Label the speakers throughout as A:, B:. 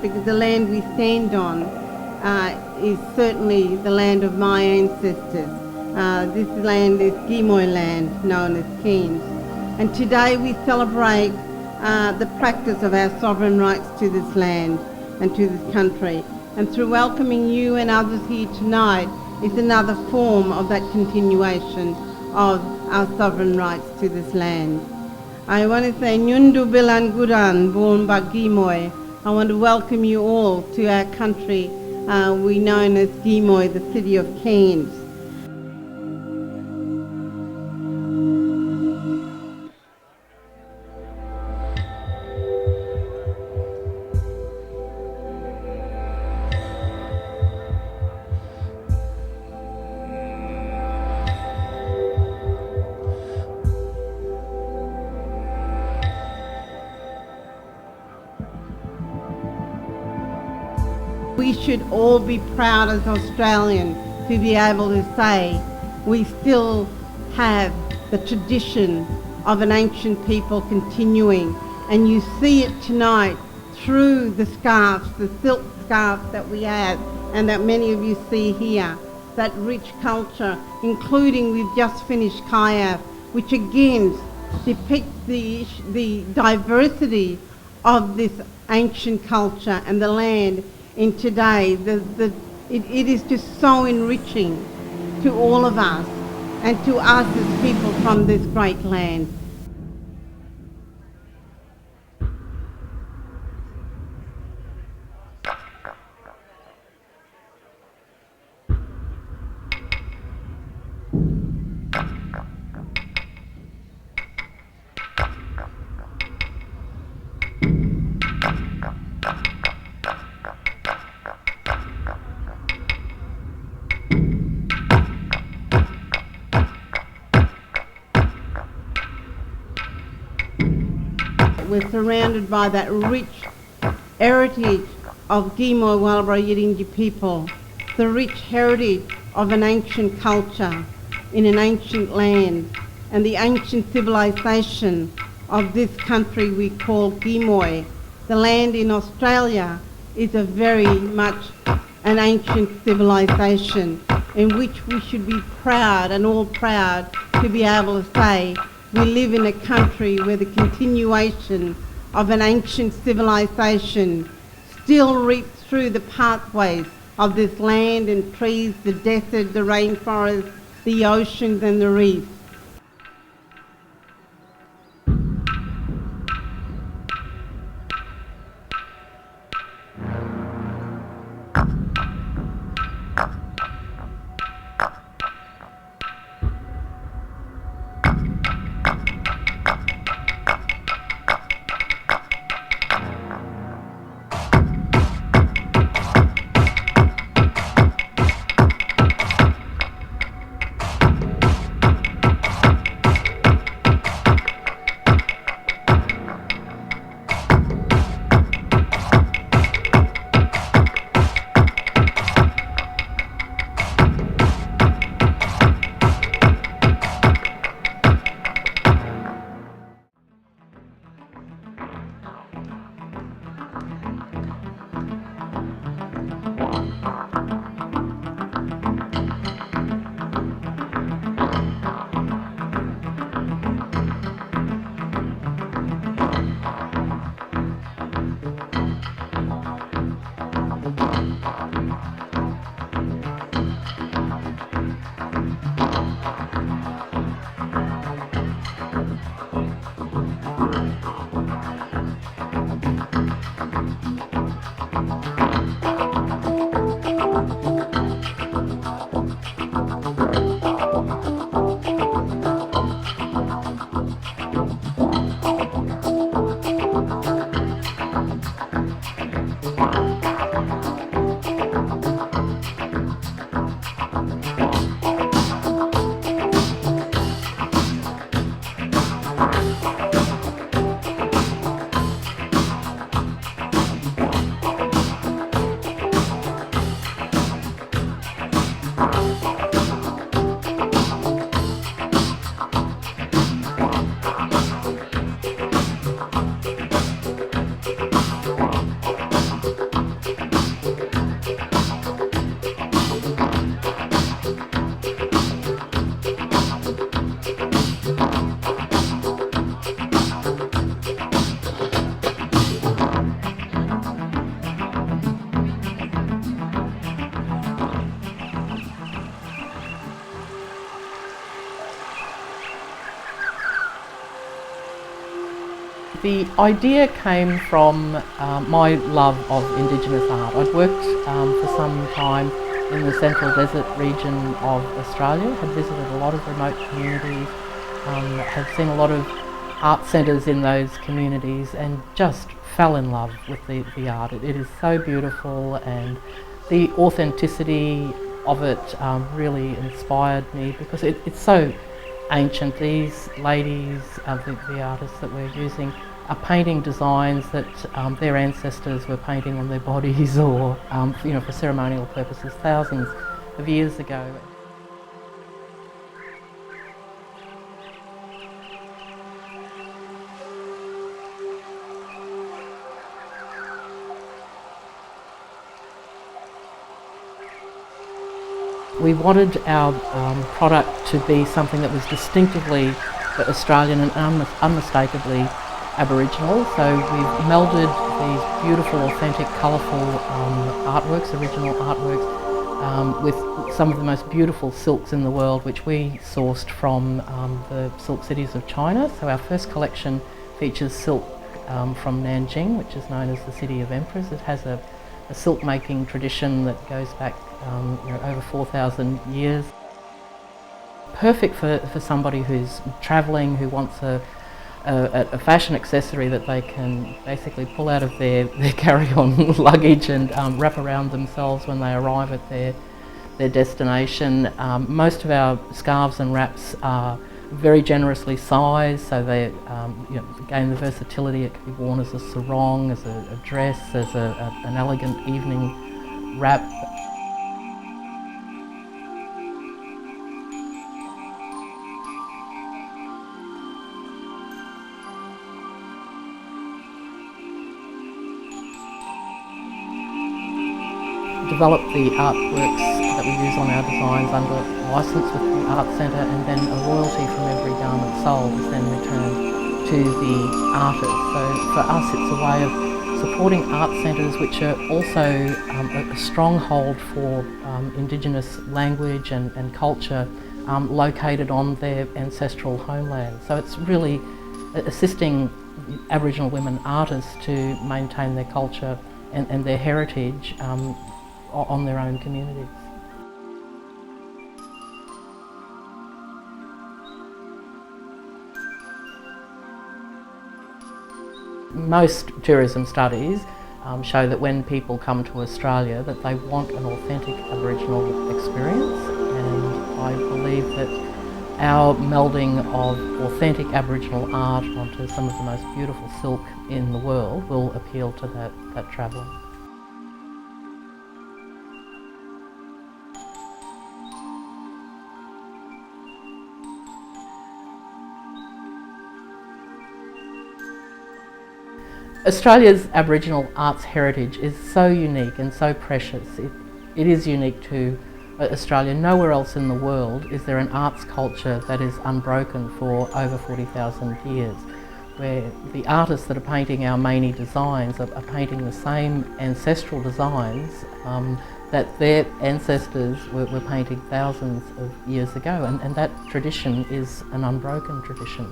A: because the land we stand on is certainly the land of my ancestors. This land is Gimoy land, known as Cairns. And today we celebrate the practice of our sovereign rights to this land and to this country. And through welcoming you and others here tonight is another form of that continuation of our sovereign rights to this land. I want to say Nyundu Bilan Guran Born Gimoy. I want to welcome you all to our country we known as Gimoy, the city of Cairns. We should all be proud as Australians to be able to say we still have the tradition of an ancient people continuing, and you see it tonight through the scarves, the silk scarves that we have and that many of you see here, that rich culture, including we've just finished Kayaf, which again depicts the diversity of this ancient culture and the land. In today, it is just so enriching to all of us and to us as people from this great land. We're surrounded by that rich heritage of Gimoy Walabra Yidinji people, the rich heritage of an ancient culture in an ancient land, and the ancient civilization of this country we call Gimoy. The land in Australia is a very much an ancient civilization in which we should be proud and all proud to be able to say we live in a country where the continuation of an ancient civilization still reaps through the pathways of this land and trees, the desert, the rainforest, the oceans and the reefs.
B: The idea came from my love of Indigenous art. I'd worked for some time in the Central Desert region of Australia, had visited a lot of remote communities, had seen a lot of art centres in those communities and just fell in love with the art. It is so beautiful, and the authenticity of it really inspired me because it's so ancient. These ladies, the artists that we're using, are painting designs that their ancestors were painting on their bodies or for ceremonial purposes thousands of years ago. We wanted our product to be something that was distinctively Australian and unmistakably Aboriginal, so we've melded these beautiful, authentic, colourful artworks, original artworks, with some of the most beautiful silks in the world, which we sourced from the silk cities of China. So our first collection features silk from Nanjing, which is known as the City of Emperors. It has a silk making tradition that goes back over 4,000 years. Perfect for somebody who's travelling, who wants a fashion accessory that they can basically pull out of their carry-on luggage and wrap around themselves when they arrive at their destination. Most of our scarves and wraps are very generously sized, so they gain the versatility. It can be worn as a sarong, as a dress, as an elegant evening wrap. Develop the artworks that we use on our designs under licence with the Art Centre, and then a royalty from every garment sold is then returned to the artist. So for us it's a way of supporting art centres which are also a stronghold for Indigenous language and culture located on their ancestral homeland. So it's really assisting Aboriginal women artists to maintain their culture and their heritage on their own communities. Most tourism studies show that when people come to Australia that they want an authentic Aboriginal experience, and I believe that our melding of authentic Aboriginal art onto some of the most beautiful silk in the world will appeal to that traveller. Australia's Aboriginal arts heritage is so unique and so precious. It is unique to Australia. Nowhere else in the world is there an arts culture that is unbroken for over 40,000 years, where the artists that are painting our Mainie designs are painting the same ancestral designs that their ancestors were painting thousands of years ago, and that tradition is an unbroken tradition.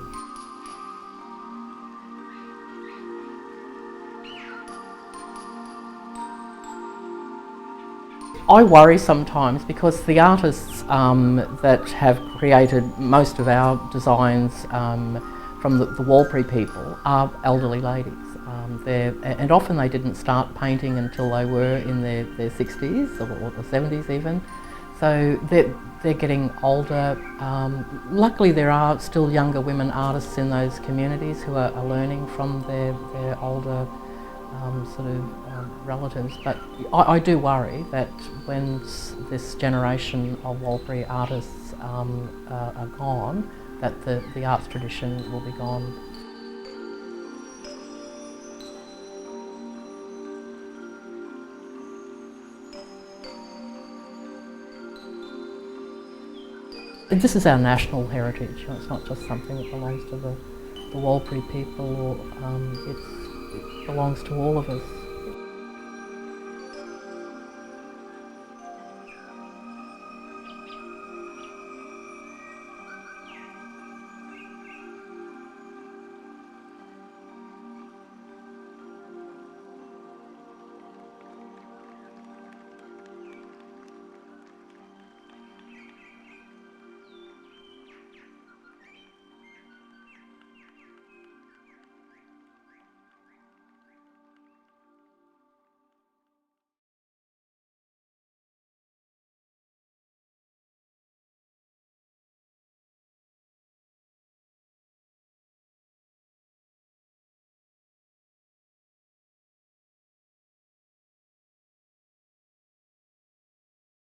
B: I worry sometimes because the artists that have created most of our designs from the Warlpiri people are elderly ladies. And often they didn't start painting until they were in their 60s or 70s even. So they're getting older. Luckily there are still younger women artists in those communities who are learning from their older relatives, but I do worry that when this generation of Warlpiri artists are gone, that the arts tradition will be gone. This is our national heritage. It's not just something that belongs to the Warlpiri people, or it belongs to all of us.